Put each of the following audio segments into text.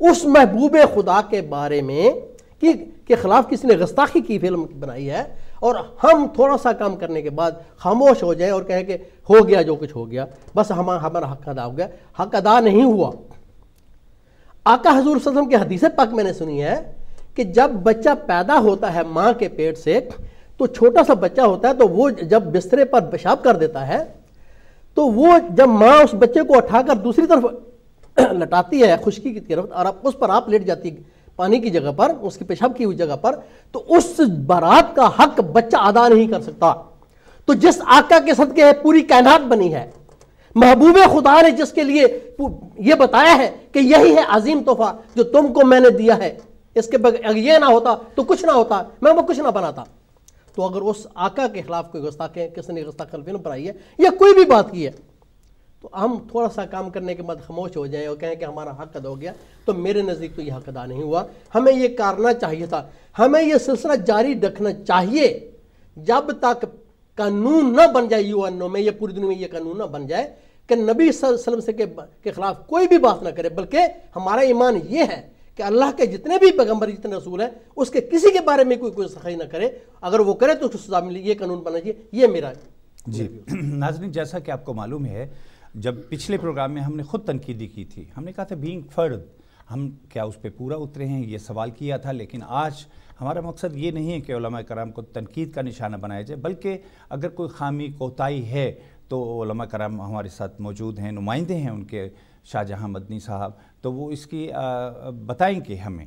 اس محبوب خدا کے بارے میں کے خلاف کسی نے گستاخی کی فلم بنائی ہے، اور ہم تھوڑا سا کام کرنے کے بعد خاموش ہو جائیں اور کہیں کہ ہو گیا جو کچھ ہو گیا، بس ہمارا حق ادا ہو گیا. حق ادا نہیں ہوا. آقا حضور صلی اللہ علیہ وسلم کی حدیث پاک میں نے سنی ہے کہ جب بچہ پیدا ہوتا ہے ماں کے پیٹ سے، تو چھوٹا سا بچہ ہوتا ہے، تو وہ جب بسترے پر پیشاب کر دیتا ہے تو وہ جب ماں اس بچے کو اٹھا کر دوسری طرف لٹاتی ہے خشکی کی طرف، اور اس پر آپ لیٹ جاتی پانی کی جگہ پر، اس کی پیشاب کی ہوئی جگہ پر، تو اس برات کا حق بچہ ادا نہیں کر سکتا. تو جس آقا کے صدقے پوری کائنات بنی ہے، محبوب خدا نے جس کے لیے یہ بتایا ہے کہ یہی ہے عظیم تحفہ جو تم کو میں نے دیا ہے، اس کے بغیر یہ نہ ہوتا تو کچھ نہ ہوتا، میں وہ کچھ نہ بناتا. تو اگر اس آقا کے خلاف کوئی گستاخی، کسی نے گستاخی فلم بنائی ہے یا کوئی بھی بات کی ہے، تو ہم تھوڑا سا کام کرنے کے بعد خاموش ہو جائیں اور کہیں کہ ہمارا حق ادا ہو گیا. تو میرے نزدیک تو یہ حق ادا نہیں ہوا. ہمیں یہ کرنا چاہیے تھا، ہمیں یہ سلسلہ جاری رکھنا چاہیے جب تک قانون نہ بن جائے UN میں، یہ پوری دنیا میں یہ قانون نہ بن جائے کہ نبی صلی اللہ علیہ وسلم کے خلاف کوئی بھی بات نہ کرے. بلکہ ہمارا ایمان یہ ہے کہ اللہ کے جتنے بھی پیغمبر، جتنے رسول ہیں، اس کے کسی کے بارے میں کوئی سخائی نہ کرے. اگر وہ کرے تو اس کو سزا ملے. یہ قانون بننا چاہیے. یہ میرا جی ناظرین، جیسا کہ آپ کو معلوم ہے، جب پچھلے پروگرام میں ہم نے خود تنقیدی کی تھی، ہم نے کہا تھا بینگ فرد، ہم کیا اس پہ پورا اترے ہیں، یہ سوال کیا تھا. لیکن آج ہمارا مقصد یہ نہیں ہے کہ علماء کرام کو تنقید کا نشانہ بنایا جائے، بلکہ اگر کوئی خامی کوتاہی ہے تو علماء کرام ہمارے ساتھ موجود ہیں، نمائندے ہیں ان کے، شاہ جہاں مدنی صاحب، تو وہ اس کی بتائیں کہ ہمیں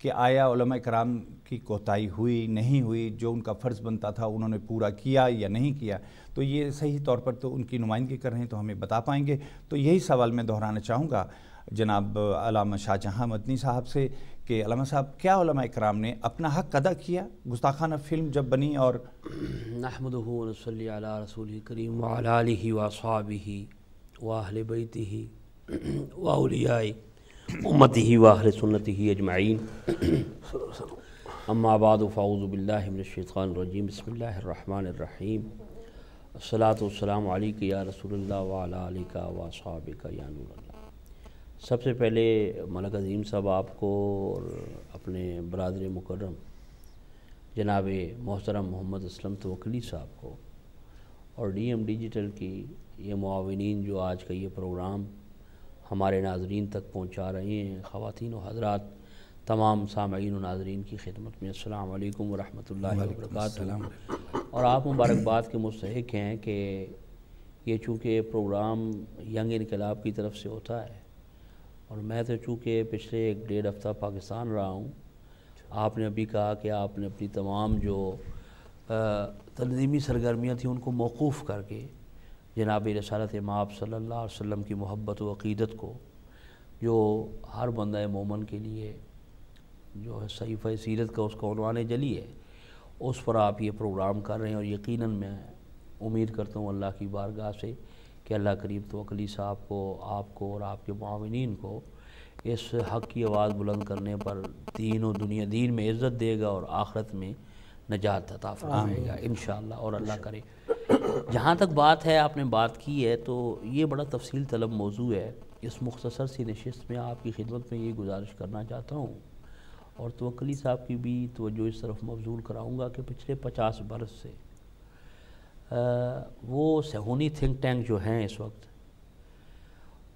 کہ آیا علماء کرام کی کوتاہی ہوئی نہیں ہوئی، جو ان کا فرض بنتا تھا انہوں نے پورا کیا یا نہیں کیا. تو یہ صحیح طور پر تو ان کی نمائندگی کر رہے ہیں تو ہمیں بتا پائیں گے. تو یہی سوال میں دہرانا چاہوں گا جناب علامہ شاہ جہاں مدنی صاحب سے کہ علامہ صاحب، کیا علماء کرام نے اپنا حق ادا کیا گستاخانہ فلم جب بنی؟ اور نحمدہ و نصلی علی رسولہ کریم وعلی آلہ واصحابہ واہل بیتہ واولیاء امتہ واہل سنتہ اجمعین. اما بعد فاعوذ باللہ من الشیطان الرجیم. بسم اللہ الرحمن الرحیم. الصلاۃ والسلام علیک یا رسول اللہ وعلی آلک واصحابک یا نور اللہ. سب سے پہلے ملک عظیم صاحب آپ کو اور اپنے برادر مکرم جناب محترم محمد اسلم توکلی صاحب کو اور DM ڈیجیٹل کی یہ معاونین جو آج کا یہ پروگرام ہمارے ناظرین تک پہنچا رہے ہیں، خواتین و حضرات، تمام سامعین و ناظرین کی خدمت میں السلام علیکم ورحمۃ اللہ وبرکاتہ. اور آپ مبارکباد کے مستحق ہیں کہ یہ چونکہ پروگرام ینگ انقلاب کی طرف سے ہوتا ہے، اور میں تو چونکہ پچھلے 1.5 ہفتہ پاکستان رہا ہوں. آپ نے ابھی کہا کہ آپ نے اپنی تمام جو تنظیمی سرگرمیاں تھیں ان کو موقوف کر کے جناب رسالت مآب صلی اللہ علیہ وسلم کی محبت و عقیدت کو، جو ہر بندہ مومن کے لیے جو ہے صحیفہ سیرت کا اس کا عنوان جلی ہے، اس پر آپ یہ پروگرام کر رہے ہیں. اور یقیناً میں امید کرتا ہوں اللہ کی بارگاہ سے کہ اللہ کریم توکلی صاحب کو، آپ کو اور آپ کے معاونین کو اس حق کی آواز بلند کرنے پر دین و دنیا، دین میں عزت دے گا اور آخرت میں نجات عطا فرمائے گا انشاءاللہ. اور اللہ کرے. جہاں تک بات ہے، آپ نے بات کی ہے، تو یہ بڑا تفصیل طلب موضوع ہے. اس مختصر سی نشست میں آپ کی خدمت میں یہ گزارش کرنا چاہتا ہوں اور توکلی صاحب کی بھی توجہ اس طرف مبذول کراؤں گا کہ پچھلے 50 برس سے وہ صہیونی تھنک ٹینک جو ہیں اس وقت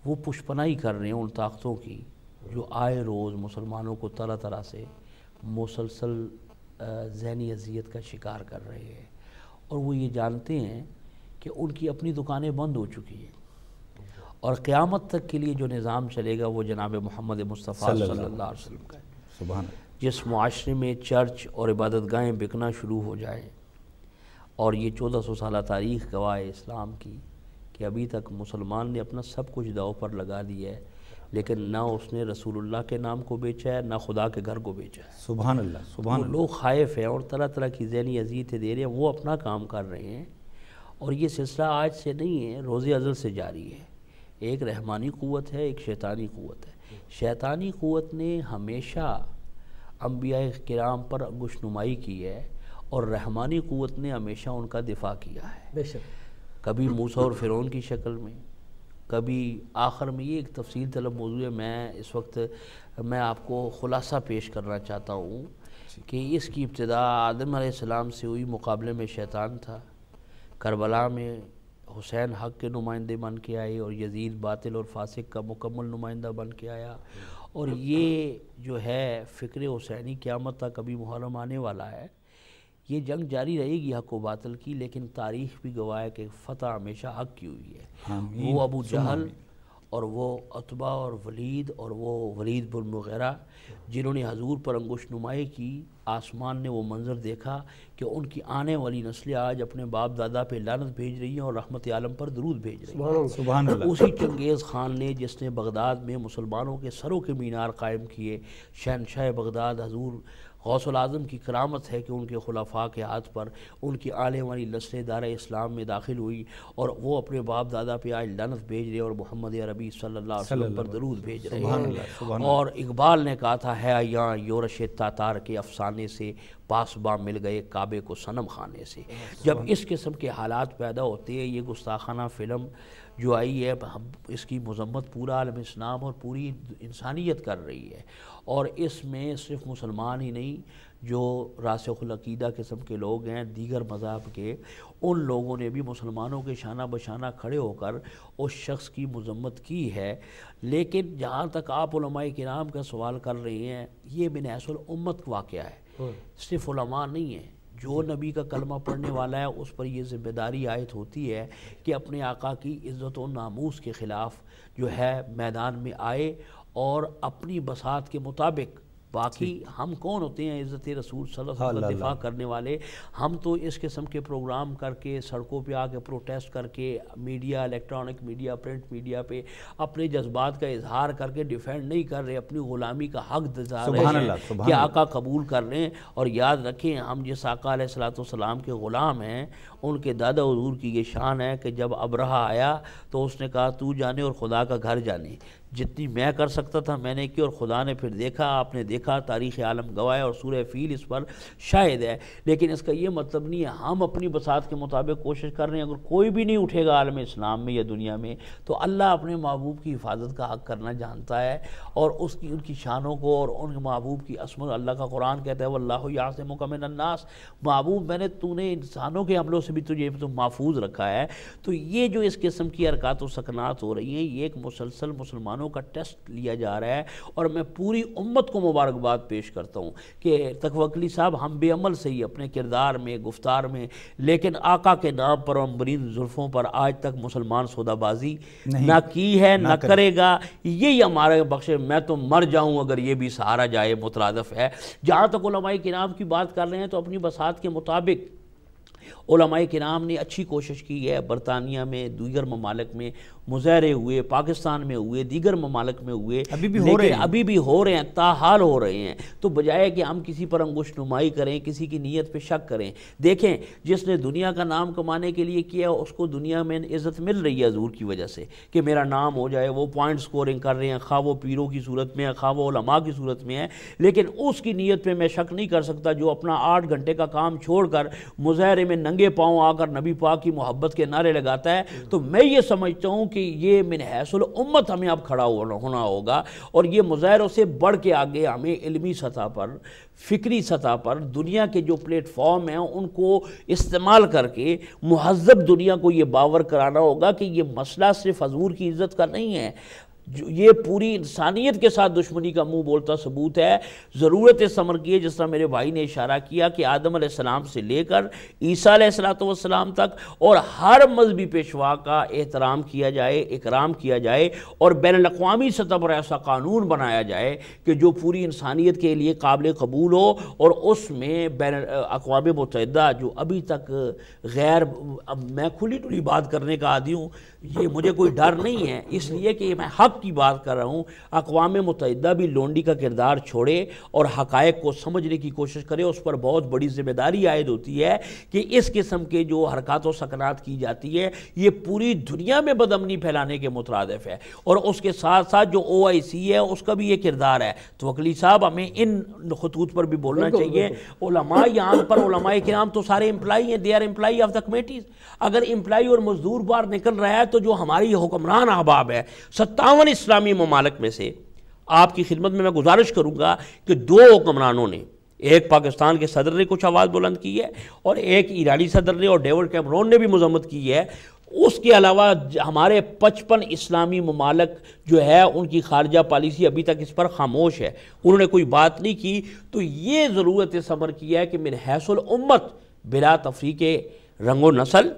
وہ پشپنائی کر رہے ہیں ان طاقتوں کی جو آئے روز مسلمانوں کو طرح طرح سے مسلسل ذہنی اذیت کا شکار کر رہے ہیں. اور وہ یہ جانتے ہیں کہ ان کی اپنی دکانیں بند ہو چکی ہیں اور قیامت تک کے لیے جو نظام چلے گا وہ جناب محمد مصطفیٰ صلی اللہ علیہ وسلم کا ہے. سبحان. جس معاشرے میں چرچ اور عبادت گاہیں بکنا شروع ہو جائیں، اور یہ 1400 سالہ تاریخ گواہ اسلام کی کہ ابھی تک مسلمان نے اپنا سب کچھ داؤ پر لگا دیا ہے، لیکن نہ اس نے رسول اللہ کے نام کو بیچا ہے، نہ خدا کے گھر کو بیچا ہے. سبحان اللہ. سبحان اللہ. لوگ خائف ہیں اور طرح طرح کی ذہنی اذیتیں دے رہے ہیں. وہ اپنا کام کر رہے ہیں اور یہ سلسلہ آج سے نہیں ہے، روز ازل سے جاری ہے. ایک رحمانی قوت ہے، ایک شیطانی قوت ہے. شیطانی قوت نے ہمیشہ انبیاء کرام پر گشنمائی کی ہے اور رحمانی قوت نے ہمیشہ ان کا دفاع کیا ہے. بے شک. کبھی موسیٰ اور فرعون کی شکل میں، کبھی آخر میں یہ ایک تفصیل طلب موضوع ہے، میں اس وقت میں آپ کو خلاصہ پیش کرنا چاہتا ہوں کہ اس کی ابتدا آدم علیہ السلام سے ہوئی، مقابلے میں شیطان تھا، کربلا میں حسین حق کے نمائندے بن کے آئے اور یزید باطل اور فاسق کا مکمل نمائندہ بن کے آیا، اور یہ جو ہے فکر حسینی قیامت تک کبھی محرم آنے والا ہے۔ یہ جنگ جاری رہے گی حق و باطل کی، لیکن تاریخ بھی گواہ ہے کہ فتح ہمیشہ حق کی ہوئی ہے۔ وہ ابو جہل اور وہ عتبہ اور ولید اور وہ ولید بن مغیرہ جنہوں نے حضور پر انگشت نمائی کی، آسمان نے وہ منظر دیکھا کہ ان کی آنے والی نسلیں آج اپنے باپ دادا پہ لعنت بھیج رہی ہیں اور رحمت عالم پر درود بھیج رہی ہیں۔ سبحان اللہ۔ اسی چنگیز خان نے جس نے بغداد میں مسلمانوں کے سروں کے مینار قائم کیے، شہنشاہ بغداد حضور غوث العظم کی کرامت ہے کہ ان کے خلفاء کے ہاتھ پر ان کی آنے والی نسلیں دار اسلام میں داخل ہوئی اور وہ اپنے باپ دادا پہ آج لعنت بھیج رہے اور محمد عربی صلی اللہ علیہ وسلم پر درود بھیج رہے ہیں۔ اور اقبال نے کہا تھا، ہے یہاں یورش تاتار کے افسانے سے، پاسباں مل گئے کعبے کو صنم خانے سے۔ جب اس قسم کے حالات پیدا ہوتے ہیں، یہ گستاخانہ فلم جو آئی ہے، اس کی مذمت پورا عالم اسلام اور پوری انسانیت کر رہی ہے، اور اس میں صرف مسلمان ہی نہیں، جو راسخ العقیدہ قسم کے لوگ ہیں دیگر مذہب کے، ان لوگوں نے بھی مسلمانوں کے شانہ بشانہ کھڑے ہو کر اس شخص کی مذمت کی ہے۔ لیکن جہاں تک آپ علماء کرام کا سوال کر رہے ہیں، یہ من حیث الامت واقعہ ہے، صرف علماء نہیں ہیں۔ جو نبی کا کلمہ پڑھنے والا ہے اس پر یہ ذمہ داری عائد ہوتی ہے کہ اپنے آقا کی عزت و ناموس کے خلاف جو ہے میدان میں آئے اور اپنی بساط کے مطابق۔ باقی ہم کون ہوتے ہیں عزت رسول صلی اللہ علیہ وسلم کا دفاع کرنے والے؟ ہم تو اس قسم کے پروگرام کر کے، سڑکوں پہ آ کے پروٹیسٹ کر کے، media, electronic media, print media پہ اپنے جذبات کا اظہار کر کے ڈیفینڈ نہیں کر رہے، اپنی غلامی کا حق دزا رہے ہیں کہ آقا قبول کر لیں۔ اور یاد رکھیں، ہم جس آقا علیہ السلام کے غلام ہیں، ان کے دادا حضور کی یہ شان ہے کہ جب ابرہہ آیا تو اس نے کہا تو جانے اور خدا کا گھر جانے، جتنی میں کر سکتا تھا میں نے کی، اور خدا نے پھر دیکھا، آپ نے دیکھا، تاریخ عالم گواہ ہے اور سورہ فیل اس پر شاہد ہے۔ لیکن اس کا یہ مطلب نہیں ہے ہم اپنی بساط کے مطابق کوشش کر رہے ہیں۔ اگر کوئی بھی نہیں اٹھے گا عالم اسلام میں یا دنیا میں، تو اللہ اپنے محبوب کی حفاظت کا حق کرنا جانتا ہے، اور اس کی ان کی شانوں کو اور ان محبوب کی عصمت، اللہ کا قرآن کہتا ہے واللہ یعصمک من الناس، محبوب میں نے تو نے انسانوں کے حملوں سے بھی تجھے تو محفوظ رکھا ہے۔ تو یہ جو اس قسم کی حرکات و سکنات ہو رہی ہیں، یہ ایک مسلسل مسلمانوں کا ٹیسٹ لیا جا رہا ہے، اور میں پوری امت کو مبارکباد پیش کرتا ہوں کہ تقوی صاحب ہم بے عمل سے ہی اپنے کردار میں، گفتار میں، لیکن آقا کے نام پر اور امبرین زلفوں پر آج تک مسلمان سودا بازی نہ کی ہے، نہ کرے گا۔ یہی ہمارے بخش، میں تو مر جاؤں اگر یہ بھی سہارا جائے، مترادف ہے۔ جہاں تک علماء کرام کی بات کر رہے ہیں، تو اپنی بساط کے مطابق علماء کرام نے اچھی کوشش کی ہے۔ برطانیہ میں، دیگر ممالک میں مظاہرے ہوئے، پاکستان میں ہوئے، دیگر ممالک میں ہوئے، ابھی بھی ہو رہے ہیں، تاحال ہو رہے ہیں۔ تو بجائے کہ ہم کسی پر انگشت نمائی کریں، کسی کی نیت پہ شک کریں، دیکھیں جس نے دنیا کا نام کمانے کے لیے کیا، اس کو دنیا میں عزت مل رہی ہے حضور کی وجہ سے کہ میرا نام ہو جائے۔ وہ پوائنٹ سکورنگ کر رہے ہیں، خواہ وہ پیروں کی صورت میں ہے، خواہ وہ علماء کی صورت میں ہے، لیکن اس کی نیت پہ میں شک نہیں کر سکتا جو اپنا 8 گھنٹے کا کام چھوڑ کر مظاہرے میں ننگے پاؤں آ کر نبی پاک کی محبت کے نعرے لگاتا ہے۔ تو میں یہ سمجھتا ہوں کہ یہ من حیث الامت ہمیں اب کھڑا ہونا ہوگا، اور یہ مظاہروں سے بڑھ کے آگے ہمیں علمی سطح پر، فکری سطح پر دنیا کے جو پلیٹ فارم ہیں ان کو استعمال کر کے مہذب دنیا کو یہ باور کرانا ہوگا کہ یہ مسئلہ صرف حضور کی عزت کا نہیں ہے، یہ پوری انسانیت کے ساتھ دشمنی کا منہ بولتا ثبوت ہے۔ ضرورت ثمر کی ہے، جس طرح میرے بھائی نے اشارہ کیا کہ آدم علیہ السلام سے لے کر عیسیٰ علیہ السلام تک، اور ہر مذہبی پیشوا کا احترام کیا جائے، اکرام کیا جائے، اور بین الاقوامی سطح پر ایسا قانون بنایا جائے کہ جو پوری انسانیت کے لیے قابل قبول ہو، اور اس میں بین اقوام متحدہ جو ابھی تک غیر، اب میں کھلی ٹھلی بات کرنے کا عادی ہوں، یہ مجھے کوئی ڈر نہیں ہے، اس لیے کہ میں حق انصاف کی بات کر رہا ہوں، اقوام متحدہ بھی لونڈی کا کردار چھوڑے اور حقائق کو سمجھنے کی کوشش کرے۔ اس پر بہت بڑی ذمہ داری عائد ہوتی ہے کہ اس قسم کے جو حرکات و سکنات کی جاتی ہے یہ پوری دنیا میں بدامنی پھیلانے کے مترادف ہے، اور اس کے ساتھ ساتھ جو OIC ہے اس کا بھی یہ کردار ہے۔ تو وکیل صاحب ہمیں ان خطوط پر بھی بولنا چاہیے۔ علماء یہاں پر علماء کرام تو سارے امپلائی ہیں، they are employee of the committees. اگر امپلائی اور مزدور باہر نکل رہا ہے تو جو ہماری حکمران احباب ہے 57 اسلامی ممالک میں سے، آپ کی خدمت میں گزارش کروں گا کہ 2 حکمرانوں نے، ایک پاکستان کے صدر نے کچھ آواز بلند کی ہے اور ایک ایرانی صدر نے اور ڈیوڈ کیمرون نے بھی مذمت کی ہے، اس کے علاوہ ہمارے 55 اسلامی ممالک جو ہے ان کی خارجہ پالیسی ابھی تک اس پر خاموش ہے، انہوں نے کوئی بات نہیں کی۔ تو یہ ضرورت صبر کی ہے کہ من حیث الامت بلا تفریق رنگ و نسل،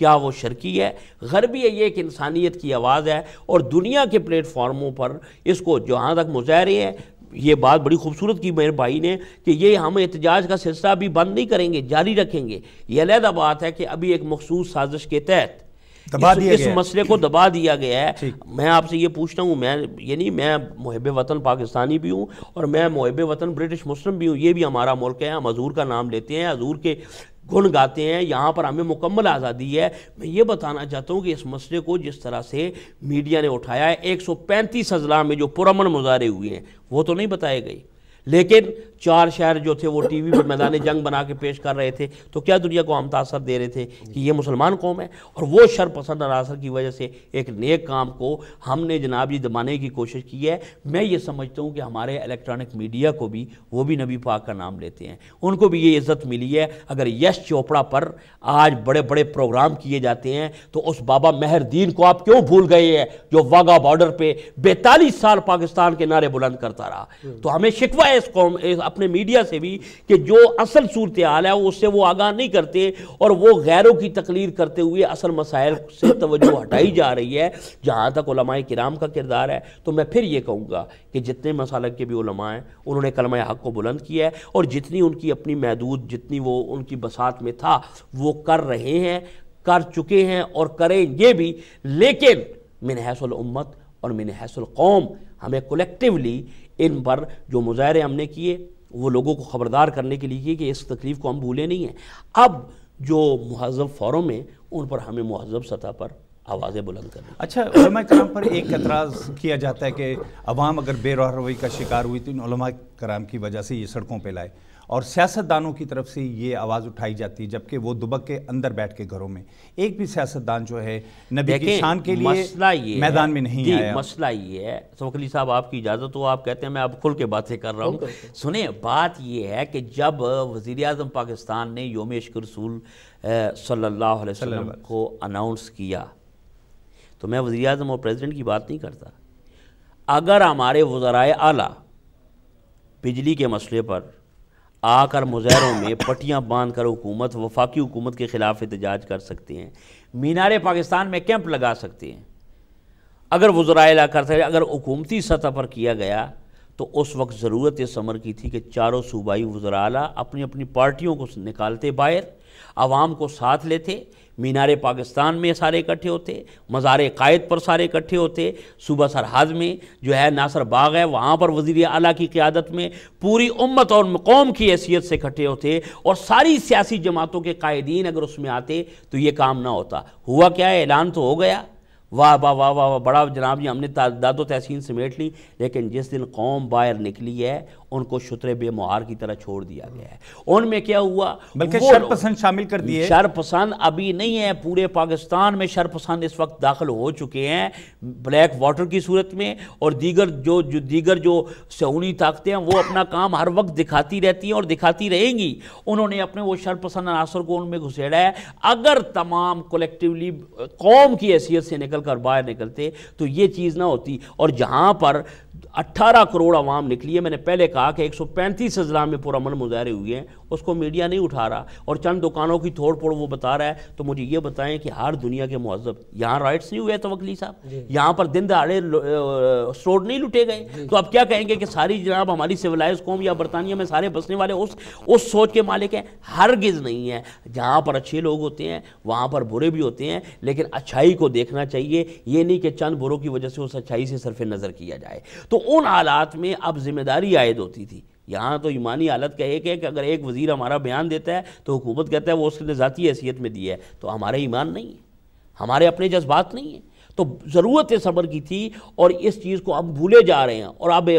کیا وہ شرقی ہے غربی ہے، یہ ایک انسانیت کی آواز ہے، اور دنیا کے پلیٹ فارموں پر اس کو جہاں تک مظاہرے ہیں، یہ بات بڑی خوبصورت کی میرے بھائی نے کہ یہ ہم احتجاج کا سلسلہ بھی بند نہیں کریں گے، جاری رکھیں گے۔ یہ علیحدہ بات ہے کہ ابھی ایک مخصوص سازش کے تحت اس مسئلے کو دبا دیا گیا ہے۔ میں آپ سے یہ پوچھتا ہوں، میں محب وطن پاکستانی بھی ہوں اور میں محب وطن برٹش مسلم بھی ہوں، یہ بھی ہمارا ملک ہے، ہم حضور کا نام لیتے ہیں، حضور کے گن گاتے ہیں، یہاں پر ہمیں مکمل آزادی ہے۔ میں یہ بتانا چاہتا ہوں کہ اس مسئلے کو جس طرح سے میڈیا نے اٹھایا ہے، 135 اضلاع میں جو پرامن مظاہرے ہوئے ہیں وہ تو نہیں بتائے گئے، لیکن 4 شہر جو تھے وہ ٹی وی پر میدان جنگ بنا کے پیش کر رہے تھے، تو کیا دنیا کو ہم تاثر دے رہے تھے کہ یہ مسلمان قوم ہے؟ اور وہ شر پسند عناصر کی وجہ سے ایک نیک کام کو ہم نے جناب دبانے کی کوشش کی ہے۔ میں یہ سمجھتا ہوں کہ ہمارے الیکٹرانک میڈیا کو بھی، وہ بھی نبی پاک کا نام لیتے ہیں، ان کو بھی یہ عزت ملی ہے۔ اگر یش چوپڑا پر آج بڑے بڑے پروگرام کیے جاتے ہیں تو اس بابا مہر دین کو آپ کیوں بھول گئے ہیں جو واگا بارڈر پہ 42 سال پاکستان کے نعرے بلند کرتا رہا؟ تو ہمیں شکوہ ہے اس قوم اپنے میڈیا سے بھی کہ جو اصل صورتحال ہے اس سے وہ آگاہ نہیں کرتے، اور وہ غیروں کی تقریر کرتے ہوئے اصل مسائل سے توجہ ہٹائی جا رہی ہے۔ جہاں تک علماء کرام کا کردار ہے تو میں پھر یہ کہوں گا کہ جتنے مسالک کے بھی علماء ہیں انہوں نے کلمہ حق کو بلند کیا ہے، اور جتنی ان کی اپنی محدود، جتنی وہ ان کی بساط میں تھا وہ کر رہے ہیں، کر چکے ہیں اور کریں گے بھی، لیکن من حیث الامت اور من حیث القوم ہمیں کولیکٹیولی ان پر جو مظاہرے ہم نے کیے وہ لوگوں کو خبردار کرنے کے لیے کہ اس تکلیف کو ہم بھولے نہیں ہیں۔ اب جو مہذب فورم ہیں ان پر ہمیں مہذب سطح پر آوازیں بلند کریں۔ اچھا، علماء کرام پر ایک اعتراض کیا جاتا ہے کہ عوام اگر بے روی کا شکار ہوئی تو ان علماء کرام کی وجہ سے یہ سڑکوں پہ لائے، اور سیاستدانوں کی طرف سے یہ آواز اٹھائی جاتی ہے جبکہ وہ دبک کے اندر بیٹھ کے گھروں میں ایک بھی سیاستدان جو ہے نبی کی شان کے لیے میدان میں نہیں آیا۔ مسئلہ یہ ہے، وکیل صاحب آپ کی اجازت ہو، آپ کہتے ہیں میں اب کھل کے باتیں کر رہا ہوں۔ سنیں، بات یہ ہے کہ جب وزیر اعظم پاکستان نے یوم عشق رسول صلی اللہ علیہ وسلم کو اناؤنس کیا تو میں وزیر اعظم اور پریزیڈنٹ کی بات نہیں کرتا، اگر ہمارے وزرائے اعلیٰ بجلی کے مسئلے پر آ کر مظاہروں میں پٹیاں باندھ کر حکومت، وفاقی حکومت کے خلاف احتجاج کر سکتے ہیں، مینار پاکستان میں کیمپ لگا سکتے ہیں، اگر وزرائے اعلیٰ کر سکتے، اگر حکومتی سطح پر کیا گیا تو اس وقت ضرورت اس امر کی تھی کہ چاروں صوبائی وزراء اعلیٰ اپنی اپنی پارٹیوں کو نکالتے باہر، عوام کو ساتھ لیتے، مینار پاکستان میں سارے اکٹھے ہوتے، مزار قائد پر سارے اکٹھے ہوتے، صوبہ سرحد میں جو ہے ناصر باغ ہے وہاں پر وزیر اعلیٰ کی قیادت میں پوری امت اور قوم کی حیثیت سے اکٹھے ہوتے، اور ساری سیاسی جماعتوں کے قائدین اگر اس میں آتے تو یہ کام نہ ہوتا۔ ہوا کیا ہے؟ اعلان تو ہو گیا، واہ واہ واہ واہ بڑا جناب جی ہم نے داد و تحسین سمیٹ لی، لیکن جس دن قوم باہر نکلی ہے ان کو شترے بے مہار کی طرح چھوڑ دیا گیا ہے۔ ان میں کیا ہوا؟ بلکہ شرپسند شامل کر دیے۔ شرپسند ابھی نہیں ہے، پورے پاکستان میں شرپسند اس وقت داخل ہو چکے ہیں بلیک واٹر کی صورت میں، اور دیگر جو سعودی طاقتیں ہیں وہ اپنا کام ہر وقت دکھاتی رہتی ہیں اور دکھاتی رہیں گی۔ انہوں نے اپنے وہ شرپسند عناصر کو ان میں گھسیڑا ہے۔ اگر تمام کولیکٹیولی قوم کی حیثیت سے نکل کر باہر نکلتے تو یہ چیز نہ ہوتی، اور جہاں پر 18 کروڑ عوام نکلی ہے، میں نے پہلے کہا کہ 135 اضلاع میں پرامن مظاہرے ہوئے ہیں، اس کو میڈیا نہیں اٹھا رہا، اور چند دکانوں کی توڑ پھوڑ وہ بتا رہا ہے، تو مجھے یہ بتائیں کہ ہر دنیا کے مہذب یہاں رائٹس نہیں ہوئے توکلی صاحب، یہاں پر دن دہاڑے اسٹور نہیں لوٹے گئے، تو اب کیا کہیں گے کہ ساری جناب ہماری سویلائز قوم یا برطانیہ میں سارے بسنے والے اس سوچ کے مالک ہیں؟ ہرگز نہیں ہے، جہاں پر اچھے لوگ ہوتے ہیں وہاں پر برے بھی ہوتے ہیں، لیکن اچھائی کو دیکھنا چاہیے، یہ نہیں کہ چند بروں کی وجہ سے اس اچھائی سے صرف نظر کیا جائے۔ تو ان حالات میں اب ذمہ داری عائد ہوتی تھی۔ یہاں تو ایمانی حالت کا ایک ہے کہ اگر ایک وزیر ہمارا بیان دیتا ہے تو حکومت کہتا ہے وہ اس نے ذاتی حیثیت میں دی ہے، تو ہمارا ایمان نہیں ہے، ہمارے اپنے جذبات نہیں ہیں، تو ضرورت صبر کی تھی، اور اس چیز کو اب بھولے جا رہے ہیں۔ اور اب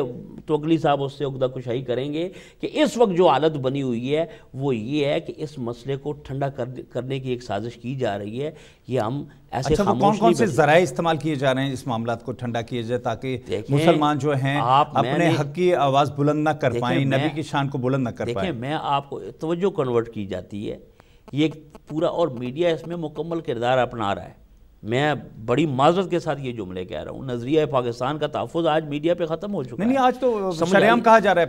توکلی صاحب اس سے عقدہ کشائی کریں گے کہ اس وقت جو حالت بنی ہوئی ہے وہ یہ ہے کہ اس مسئلے کو ٹھنڈا کرنے کی ایک سازش کی جا رہی ہے، یہ ہم ایسے اچھا، خاموش کون کون سے نہیں ذرائع استعمال کیے جا رہے ہیں اس معاملات کو ٹھنڈا کیا جائے تاکہ مسلمان جو ہیں اپنے حق کی آواز بلند نہ کر پائیں، نبی کی شان کو بلند نہ کر پائیں؟ دیکھیں، میں آپ کو توجہ کنورٹ کی جاتی ہے، یہ پورا، اور میڈیا اس میں مکمل کردار اپنا رہا ہے۔ میں بڑی معذرت کے ساتھ یہ جملے کہہ رہا ہوں، نظریہ پاکستان کا تحفظ آج میڈیا پہ ختم ہو چکا ہے۔ نہیں، آج تو شریعام کہا جا رہا ہے،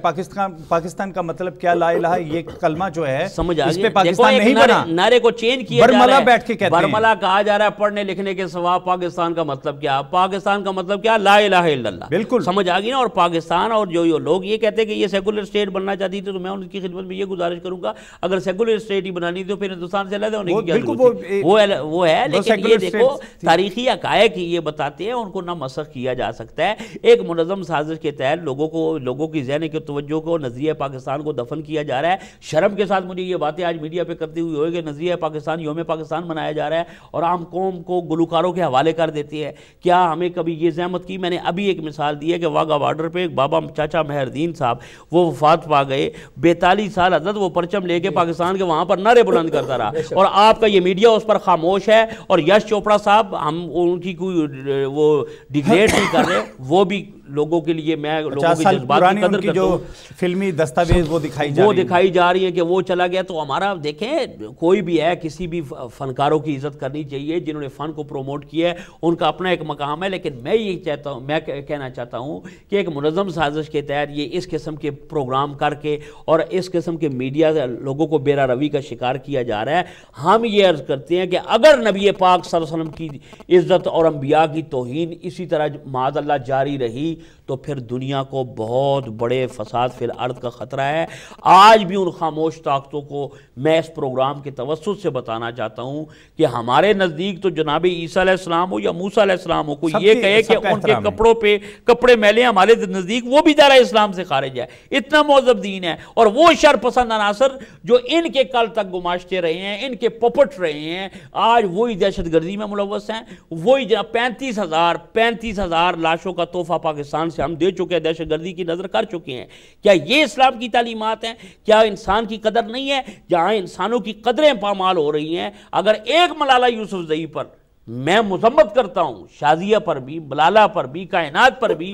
پاکستان کا مطلب کیا، لا الہ، یہ کلمہ جو ہے سمجھ اس پہ پاکستان نہیں بنا، نعرے کو چینج کیا جا رہا ہے، برملا بیٹھ کے کہتے ہیں، برملا کہا جا رہا ہے، پڑھنے لکھنے کے سوا پاکستان کا مطلب کیا؟ پاکستان کا مطلب کیا؟ لا الہ الا اللہ۔ بالکل سمجھ آ گئی نا؟ اور پاکستان، اور جو لوگ یہ کہتے ہیں کہ یہ سیکولر اسٹیٹ بننا چاہتی تھی، تو میں ان کی خدمت میں یہ گزارش کروں گا، اگر سیکولر اسٹیٹ ہی بنانی تو پھر ہندوستان سے علیحدہ ہونے کی کیا ضرورت ہے؟ وہ ہے، لیکن یہ دیکھو تاریخی حقائق یہ بتاتے ہیں، ان کو نہ مسخ کیا جا سکتا ہے۔ ایک منظم سازش کے تحت لوگوں کی ذہن کی توجہ کو، نظریہ پاکستان کو دفن کیا جا رہا ہے۔ شرم کے ساتھ مجھے یہ باتیں آج میڈیا پہ کرتی ہوئی ہوئے کہ نظریہ پاکستان، یوم پاکستان منایا جا رہا ہے، اور عام قوم کو گلوکاروں کے حوالے کر دیتی ہے۔ کیا ہمیں کبھی یہ زحمت کی؟ میں نے ابھی ایک مثال دی ہے کہ واگا بارڈر پہ ایک بابا چاچا مہردین صاحب، وہ وفات پا گئے، 42 سال حضرت وہ پرچم لے کے پاکستان کے وہاں پر نعرے بلند کرتا رہا، اور آپ کا یہ میڈیا اس پر خاموش ہے۔ اور یش چوپڑا صاحب، ہم ان کی کوئی وہ ڈیگریڈ نہیں کر رہے، وہ بھی لوگوں کے لیے، میں لوگوں کے جذبات کی قدر کرتا ہوں، فلمی دستاویز وہ دکھائی جا رہی ہیں کہ وہ چلا گیا۔ تو ہمارا دیکھیں، کوئی بھی ہے، کسی بھی فنکاروں کی عزت کرنی چاہیے، جنہوں نے فن کو پروموٹ کیا ہے ان کا اپنا ایک مقام ہے، لیکن میں یہ چاہتا ہوں، میں کہنا چاہتا ہوں کہ ایک منظم سازش کے تحت یہ اس قسم کے پروگرام کر کے اور اس قسم کے میڈیا لوگوں کو بیرا روی کا شکار کیا جا رہا ہے۔ ہم یہ عرض کرتے ہیں کہ اگر نبی پاک صلی اللہ علیہ وسلم کی عزت اور انبیاء کی توہین اسی طرح معاذ اللہ جاری رہی تو پھر دنیا کو بہت بڑے فساد فی الارض کا خطرہ ہے۔ آج بھی ان خاموش طاقتوں کو میں اس پروگرام کے توسط سے بتانا چاہتا ہوں کہ ہمارے نزدیک تو جناب عیسیٰ علیہ السلام ہو یا موسیٰ علیہ السلام ہو، کوئی یہ کہے کہ ان کے کپڑوں پہ کپڑے میلے، ہمارے نزدیک وہ بھی دائرہ اسلام سے خارج ہے۔ اتنا مہذب دین ہے، اور وہ شر پسند عناصر جو ان کے کل تک گماشتے رہے ہیں، ان کے پپٹ رہے ہیں، آج وہی دہشت گردی میں ملوث ہیں۔ وہی جناب 35,000 لاشوں کا تحفہ پاکستان سے ہم دے چکے ہیں، دہشت گردی کی نظر کر چکے ہیں۔ کیا یہ اسلام کی تعلیمات ہیں؟ کیا انسان کی قدر نہیں ہے؟ جہاں انسانوں کی قدریں پامال ہو رہی ہیں، اگر ایک ملالہ یوسفزئی پر میں مذمت کرتا ہوں، شازیہ پر بھی، ملالہ پر بھی، کائنات پر بھی،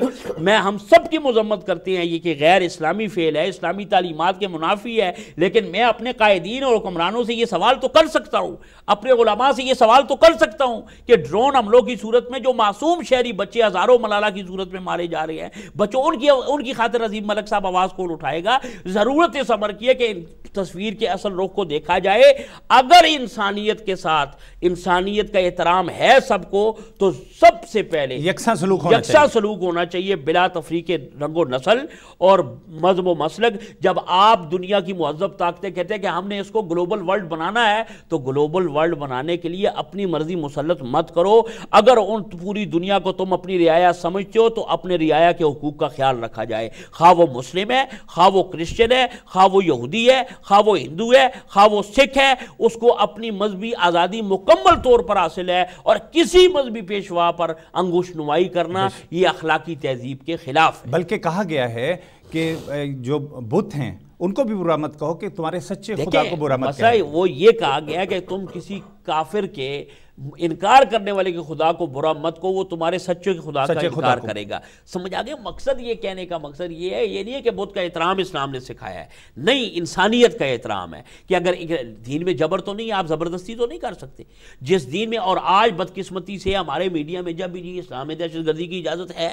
ہم سب کی مذمت کرتے ہیں، یہ کہ غیر اسلامی فعل ہے، اسلامی تعلیمات کے منافی ہے، لیکن میں اپنے قائدین اور حکمرانوں سے یہ سوال تو کر سکتا ہوں، اپنے علماء سے یہ سوال تو کر سکتا ہوں کہ ڈرون حملوں کی صورت میں جو معصوم شہری بچے ہزاروں ملالہ کی صورت میں مارے جا رہے ہیں، بچوں ان کی خاطر عظیم ملک صاحب آواز کون اٹھائے گا؟ ضرورت صبر کی ہے کہ تصویر کے اصل رخ کو دیکھا جائے۔ اگر انسانیت کے ساتھ انسانیت کا احترام ہے سب کو، تو سب سے پہلے یکساں سلوک ہونا چاہیے بلا تفریق رنگ و نسل اور مذہب و مسلک۔ جب آپ دنیا کی مہذب طاقتیں کہتے ہیں کہ ہم نے اس کو گلوبل ورلڈ بنانا ہے، تو گلوبل ورلڈ بنانے کے لیے اپنی مرضی مسلط مت کرو۔ اگر پوری دنیا کو تم اپنی رعایا سمجھتے ہو تو اپنے رعایا کے حقوق کا خیال رکھا جائے، خواہ وہ مسلم ہے، خواہ وہ کرسچن ہے، خواہ وہ یہودی ہے، خواہ وہ ہندو ہے، خواہ وہ سکھ ہے، اس کو اپنی مذہبی آزادی مکمل طور پر حاصل ہے، اور کسی مذہبی پیشوا پر انگوش نمائی کرنا یہ اخلاقی تہذیب کے خلاف ہے۔ بلکہ کہا گیا ہے کہ جو بت ہیں ان کو بھی برا مت کہو کہ تمہارے سچے خدا کو برا مت کہو۔ وہ یہ کہا گیا کہ تم کسی کافر کے انکار کرنے والے کے خدا کو برا مت کو، وہ تمہارے سچے کے خدا کا انکار کرے گا۔ سمجھ آگے مقصد؟ یہ کہنے کا مقصد یہ ہے، یہ نہیں ہے کہ بت کا احترام اسلام نے سکھایا ہے، نہیں، انسانیت کا احترام ہے کہ اگر دین میں جبر تو نہیں، آپ زبردستی تو نہیں کر سکتے جس دین میں۔ اور آج بدقسمتی سے ہمارے میڈیا میں جب بھی اسلام میں دہشت گردی کی اجازت ہے،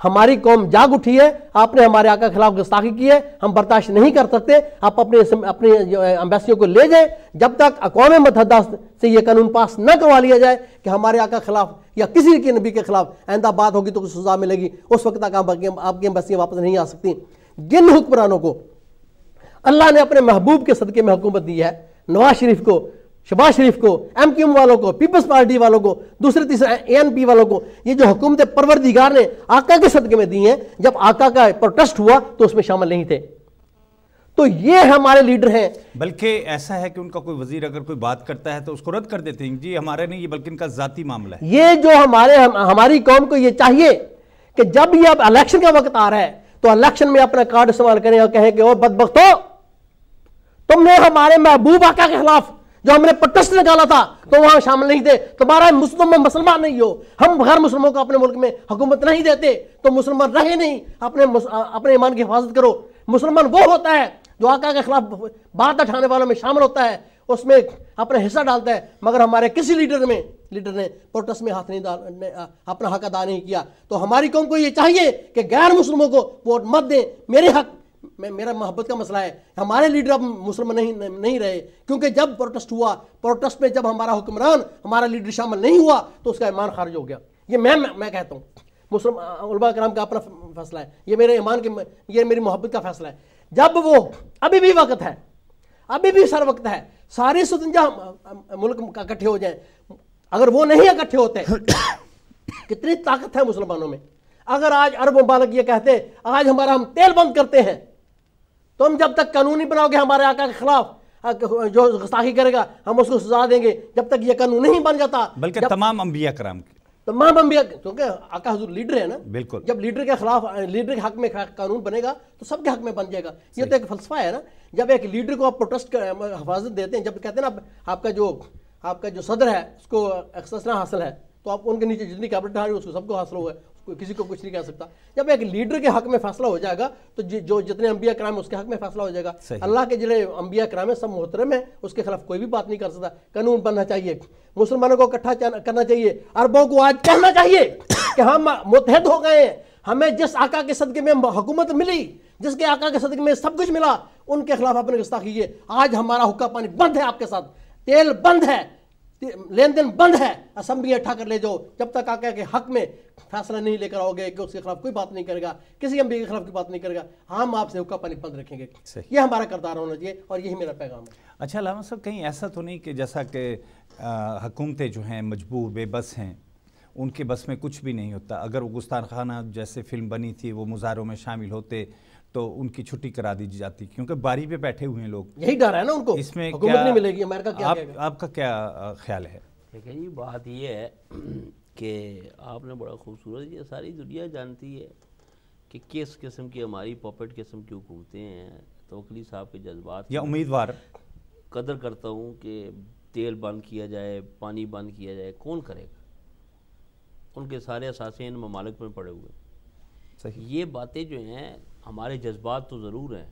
ہماری قوم جاگ اٹھی ہے، آپ نے ہمارے آقا کے خلاف گستاخی کی ہے، ہم برداشت نہیں کر سکتے، آپ اپنے ایمبیسیوں کو لے جائیں جب تک اقوام متحدہ سے یہ قانون پاس نہ کروا لیا جائے کہ ہمارے آقا کے خلاف یا کسی کے نبی کے خلاف آئندہ بات ہوگی تو کچھ سزا ملے گی، اس وقت تک آپ کی ایمبیسیاں واپس نہیں آ سکتی۔ جن حکمرانوں کو اللہ نے اپنے محبوب کے صدقے میں حکومت دی ہے، نواز شریف کو، شہباز شریف کو، ایم کیو ایم والوں کو، پیپلز پارٹی والوں کو، دوسرے تیسرے اے این پی والوں کو، یہ جو حکومت پروردگار نے آقا کے صدقے میں دی ہیں، جب آقا کا پروٹیسٹ ہوا تو اس میں شامل نہیں تھے۔ تو یہ ہمارے لیڈر ہیں۔ بلکہ ایسا ہے کہ ان کا کوئی وزیر اگر کوئی بات کرتا ہے تو اس کو رد کر دیتے ہیں، جی ہمارے نہیں، یہ بلکہ ان کا ذاتی معاملہ ہے۔ یہ جو ہماری قوم کو یہ چاہیے کہ جب یہ اب الیکشن کا وقت آ رہا ہے تو الیکشن میں اپنا کارڈ استعمال کریں اور کہیں کہ او بدبختو، تم نے ہمارے محبوب آقا کے خلاف جو ہم نے پروٹیسٹ نکالا تھا تو وہاں شامل نہیں تھے، تمہارا مسلمان نہیں ہو، ہم غیر مسلموں کو اپنے ملک میں حکومت نہیں دیتے، تو مسلمان رہے نہیں، اپنے ایمان کی حفاظت کرو۔ مسلمان وہ ہوتا ہے جو آقا کے خلاف بات اٹھانے والوں میں شامل ہوتا ہے، اس میں اپنا حصہ ڈالتا ہے، مگر ہمارے کسی لیڈر نے پروٹیسٹ میں ہاتھ نہیں اپنا حق ادا نہیں کیا۔ تو ہماری قوم کو یہ چاہیے کہ غیر مسلموں کو ووٹ مت دیں۔ میرا محبت کا مسئلہ ہے، ہمارے لیڈر اب مسلم نہیں رہے، کیونکہ جب پروٹیسٹ ہوا، پروٹیسٹ میں جب ہمارا حکمران، ہمارا لیڈر شامل نہیں ہوا تو اس کا ایمان خارج ہو گیا۔ یہ میں کہتا ہوں، مسلم علماء کرام کا اپنا فیصلہ ہے، یہ میرے ایمان کے، یہ میری محبت کا فیصلہ ہے۔ جب وہ ابھی بھی وقت ہے، ابھی بھی سر وقت ہے، سارے 57 ملک اکٹھے ہو جائیں۔ اگر وہ نہیں اکٹھے ہوتے، کتنی طاقت ہے مسلمانوں میں، اگر آج عرب ممالک یہ کہتے آج ہم تیل بند کرتے ہیں، تم جب تک قانون نہیں بناؤ گے ہمارے آقا کے خلاف جو گستاخی کرے گا ہم اس کو سزا دیں گے، جب تک یہ قانون نہیں بن جاتا، بلکہ تمام انبیاء کرام کی، تمام انبیاء، کیونکہ آقا حضور لیڈر ہے نا، بالکل، جب لیڈر کے خلاف، لیڈر کے حق میں قانون بنے گا تو سب کے حق میں بن جائے گا۔ یہ تو ایک فلسفہ ہے نا، جب ایک لیڈر کو آپ پروٹیسٹ حفاظت دیتے ہیں، جب کہتے ہیں نا آپ کا جو صدر ہے اس کو استثناء حاصل ہے، تو آپ ان کے نیچے جتنی کیبنٹ آ رہی ہے اس کو سب کو حاصل ہوا ہے، کسی کو کچھ نہیں کہہ سکتا۔ جب ایک لیڈر کے حق میں فیصلہ ہو جائے گا تو جو جتنے انبیاء کرام ہیں اس کے حق میں فیصلہ ہو جائے گا۔ اللہ کے جتنے انبیاء کرام ہیں سب محترم ہیں، اس کے خلاف کوئی بھی بات نہیں کر سکتا۔ قانون بننا چاہیے، مسلمانوں کو اکٹھا کرنا چاہیے، عربوں کو آج کہنا چاہیے کہ ہم متحد ہو گئے ہیں، ہمیں جس آقا کے صدقے میں حکومت ملی، جس کے آقا کے صدقے میں سب کچھ ملا، ان کے خلاف آپ نے گستاخی کی ہے۔ آج ہمارا حقہ پانی بند ہے، آپ کے ساتھ تیل بند ہے، لین دین بند ہے، اسمبلی اٹھا کر لے جاؤ، جب تک آقا کے حق میں فیصلہ نہیں لے کر آؤ گے کہ اس کے خلاف کوئی بات نہیں کرے گا، کسی انبیاء کے خلاف کوئی بات نہیں کرے گا، ہم آپ سے حقہ پانی بند رکھیں گے۔ یہ ہمارا کردار ہونا چاہیے اور یہی میرا پیغام ہے۔ اچھا علامہ صاحب، کہیں ایسا تو نہیں کہ جیسا کہ حکومتیں جو ہیں مجبور بے بس ہیں، ان کے بس میں کچھ بھی نہیں ہوتا، اگر وہ گستاخ خانہ جیسے فلم بنی تھی وہ مظاہروں میں شامل ہوتے تو ان کی چھٹی کرا دی جاتی، کیونکہ باری پہ بیٹھے ہوئے ہیں لوگ، یہی ڈر ہے نا ان کو، اس میں حکومت نہیں ملے گی، امریکہ کیا کہے گا؟ آپ کا کیا خیال ہے؟ دیکھیں جی، بات یہ ہے کہ آپ نے بڑا خوبصورت، یہ ساری دنیا جانتی ہے کہ کس قسم کی ہماری پاپٹ قسم کی حکومتیں ہیں۔ توکلی صاحب کے جذبات یا امیدوار قدر کرتا ہوں کہ تیل بند کیا جائے، پانی بند کیا جائے، کون کرے گا؟ ان کے سارے اثاثے ان ممالک میں پڑے ہوئے۔ صحیح، یہ باتیں جو ہیں، ہمارے جذبات تو ضرور ہیں،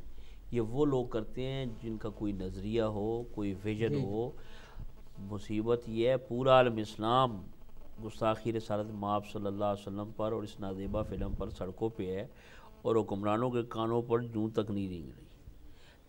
یہ وہ لوگ کرتے ہیں جن کا کوئی نظریہ ہو، کوئی ویژن ہو۔ مصیبت یہ ہے پورا عالم اسلام گستاخی رسالت مآب صلی اللہ علیہ وسلم پر اور اس نازیبہ فلم پر سڑکوں پہ ہے، اور حکمرانوں کے کانوں پر جوں تک نہیں رینگ رہی۔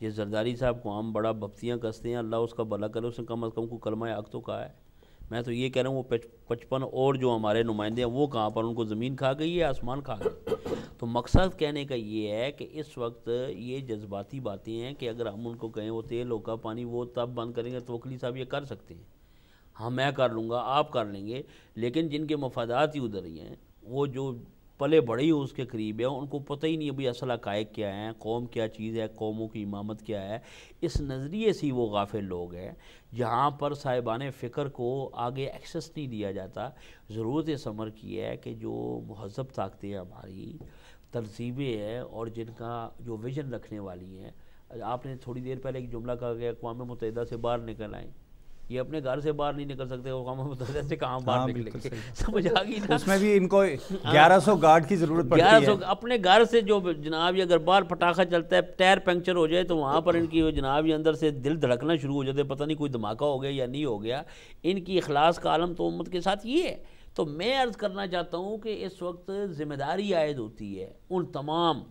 یہ زرداری صاحب کو ہم بڑا بھپتیاں کستے ہیں، اللہ اس کا بھلا کرے، اس نے کم از کم کو کلمہ حق تو کہا ہے۔ میں تو یہ کہہ رہا ہوں وہ 55 اور جو ہمارے نمائندے ہیں وہ کہاں پر، ان کو زمین کھا گئی ہے، آسمان کھا گئی۔ تو مقصد کہنے کا یہ ہے کہ اس وقت یہ جذباتی باتیں ہیں کہ اگر ہم ان کو کہیں وہ تیل ہوگا پانی وہ تب بند کریں گے، توکلی صاحب یہ کر سکتے ہیں، ہاں میں کر لوں گا، آپ کر لیں گے، لیکن جن کے مفادات ہی ادھر ہی ہیں، وہ جو پلے بڑے ہی اس کے قریب ہیں، ان کو پتہ ہی نہیں ابھی اصل حقائق کیا ہیں، قوم کیا چیز ہے، قوموں کی امامت کیا ہے۔ اس نظریے سے وہ غافل لوگ ہیں جہاں پر صاحبان فکر کو آگے ایکسس نہیں دیا جاتا۔ ضرورت اس امر کی ہے کہ جو مہذب طاقتیں ہماری تنظیمیں ہیں اور جن کا جو ویژن رکھنے والی ہیں، آپ نے تھوڑی دیر پہلے ایک جملہ کہا کہ اقوام متحدہ سے باہر نکل آئیں، یہ اپنے گھر سے باہر نہیں نکل سکتے، اقوام متحدہ سے کہاں باہر نکلیں گے؟ سمجھ آ گئی نا؟ اس میں بھی ان کو 1100 گارڈ کی ضرورت پڑتی ہے۔ 1100 اپنے گھر سے جو جناب یہ اگر باہر پٹاخہ چلتا ہے، ٹائر پنکچر ہو جائے تو وہاں پر ان کی جناب یہ اندر سے دل دھڑکنا شروع ہو جاتے، پتہ نہیں کوئی دھماکہ ہو گیا یا نہیں ہو گیا۔ ان کی اخلاص کا عالم تو امت کے ساتھ یہ ہے۔ تو میں عرض کرنا چاہتا ہوں کہ اس وقت ذمہ داری عائد ہوتی ہے ان تمام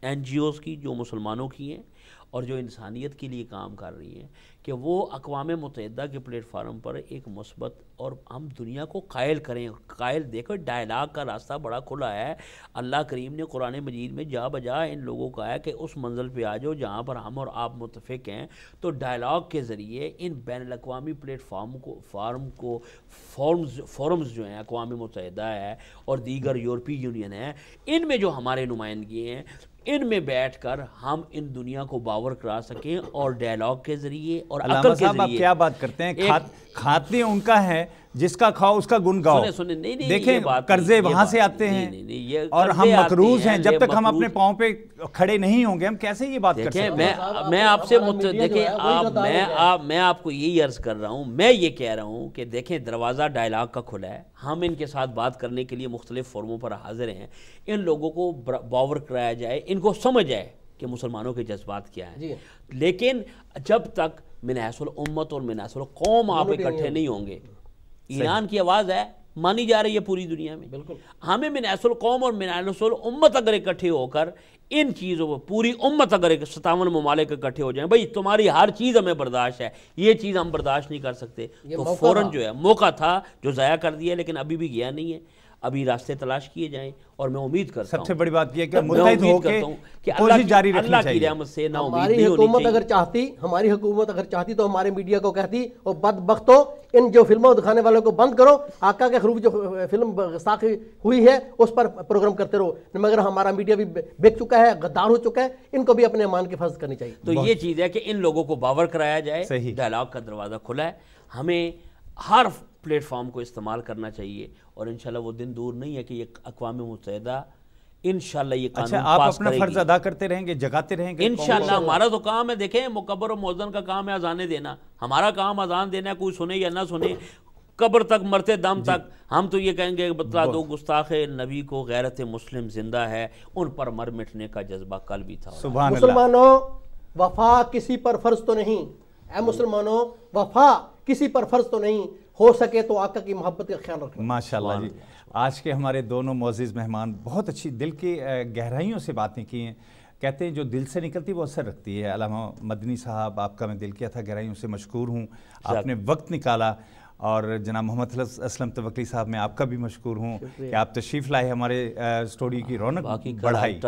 این جی اوز کی جو مسلمانوں کی ہیں اور جو انسانیت کے لیے کام کر رہی ہیں کہ وہ اقوام متحدہ کے پلیٹ فارم پر ایک مثبت اور ہم دنیا کو قائل کریں. قائل دیکھو ڈائلاگ کا راستہ بڑا کھلا ہے. اللہ کریم نے قرآن مجید میں جا بجا ان لوگوں کا ہے کہ اس منزل پہ آ جاؤ جہاں پر ہم اور آپ متفق ہیں. تو ڈائلاگ کے ذریعے ان بین الاقوامی پلیٹ فارمز جو ہیں اقوام متحدہ ہے اور دیگر یورپی یونین ہے, ان میں جو ہمارے نمائندگی ہیں ان میں بیٹھ کر ہم ان دنیا کو باور کرا سکیں اور ڈائلاگ کے ذریعے اور عقل کے ذریعے. آپ کیا بات کرتے ہیں, کھاتے ان کا ہے جس کا کھاؤ اس کا گن گاؤ. دیکھیں قرضے وہاں سے آتے ہیں اور ہم مقروض ہیں. جب تک ہم اپنے پاؤں پہ کھڑے نہیں ہوں گے ہم کیسے یہ بات کر سکتے ہیں؟ میں آپ سے دیکھیں میں آپ کو یہی عرض کر رہا ہوں, میں یہ کہہ رہا ہوں کہ دیکھیں دروازہ ڈائلاگ کا کھلا ہے. ہم ان کے ساتھ بات کرنے کے لیے مختلف فورموں پر حاضر ہیں. ان لوگوں کو باور کرایا جائے, ان کو سمجھ آئے کہ مسلمانوں کے جذبات کیا ہیں. لیکن جب تک من حیث الامت اور من حیث القوم آپ اکٹھے نہیں ہوں گے, ایران کی آواز ہے مانی جا رہی ہے پوری دنیا میں, ہمیں من حیث القوم اور من حیث الامت اگر اکٹھے ہو کر ان چیزوں پر پوری امت اگر 57 ممالک اکٹھے ہو جائیں, بھئی تمہاری ہر چیز ہمیں برداشت ہے, یہ چیز ہم برداشت نہیں کر سکتے, تو فوراً جو ہے موقع تھا جو ضائع کر دیا لیکن ابھی بھی گیا نہیں ہے. ابھی راستے تلاش کیے جائیں اور میں امید کرتا ہوں سب سے بڑی بات یہ کہ متحد ہو کے کوشش جاری رکھنی چاہیے. اللہ کی رحمت سے نا امید ہماری نہیں ہونی حکومت چاہیے. ہماری حکومت اگر چاہتی تو ہمارے میڈیا کو کہتی اور بدبختوں ان جو فلموں دکھانے والوں کو بند کرو, آقا کے خروج جو فلم ساخی ہوئی ہے اس پر پروگرام کرتے رہو. مگر ہمارا میڈیا بھی بک چکا ہے, غدار ہو چکا ہے, ان کو بھی اپنے ایمان کی حفاظت کرنی چاہیے. تو یہ چیز ہے کہ ان لوگوں کو باور کرایا جائے. ڈائلاگ کا دروازہ کھلا ہے, ہمیں ہر پلیٹ فارم کو استعمال کرنا چاہیے اور انشاءاللہ وہ دن دور نہیں ہے کہ یہ اقوام متحدہ انشاءاللہ یہ قانون پاس کرے گی. آپ اپنا فرض ادا کرتے رہیں گے, جگاتے رہیں گے انشاءاللہ. ہمارا تو کام ہے, دیکھیں مکبر و مؤذن کا کام ہے اذانیں دینا, ہمارا کام اذان دینا ہے, کوئی سنے یا نہ سنے قبر تک مرتے دم تک ہم تو یہ کہیں گے بتلا دو گستاخ نبی کو غیرت مسلم زندہ ہے, ان پر مر مٹنے کا جذبہ کل بھی تھا. سبحان اللہ. مسلمانوں وفا کسی پر فرض تو نہیں, اے مسلمانوں وفا کسی پر فرض تو نہیں, ہو سکے تو آقا کی محبت کا خیال رکھنا. ماشاءاللہ جی. آج کے ہمارے دونوں معزز مہمان بہت اچھی دل کی گہرائیوں سے باتیں کی ہیں. کہتے ہیں جو دل سے نکلتی وہ اثر رکھتی ہے. علامہ مدنی صاحب آپ کا میں دل کیا تھا گہرائیوں سے مشکور ہوں, آپ نے وقت نکالا. اور جناب محمد اسلم توکلی صاحب میں آپ کا بھی مشکور ہوں کہ آپ تشریف لائے, ہمارے اسٹوڈیو کی رونق بڑھائی.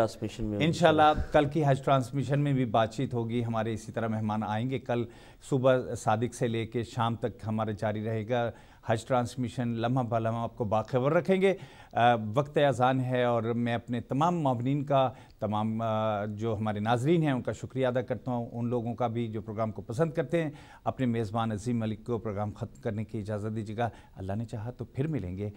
انشاءاللہ کل کی حج ٹرانسمیشن میں بھی بات چیت ہوگی, ہمارے اسی طرح مہمان آئیں گے. کل صبح صادق سے لے کے شام تک ہمارا جاری رہے گا حج ٹرانسمیشن, لمحہ بہ لمحہ آپ کو باخبر رکھیں گے. وقت اذان ہے اور میں اپنے تمام معاونین کا, تمام جو ہمارے ناظرین ہیں ان کا شکریہ ادا کرتا ہوں, ان لوگوں کا بھی جو پروگرام کو پسند کرتے ہیں. اپنے میزبان عظیم ملک کو پروگرام ختم کرنے کی اجازت دیجیے گا. اللہ نے چاہا تو پھر ملیں گے.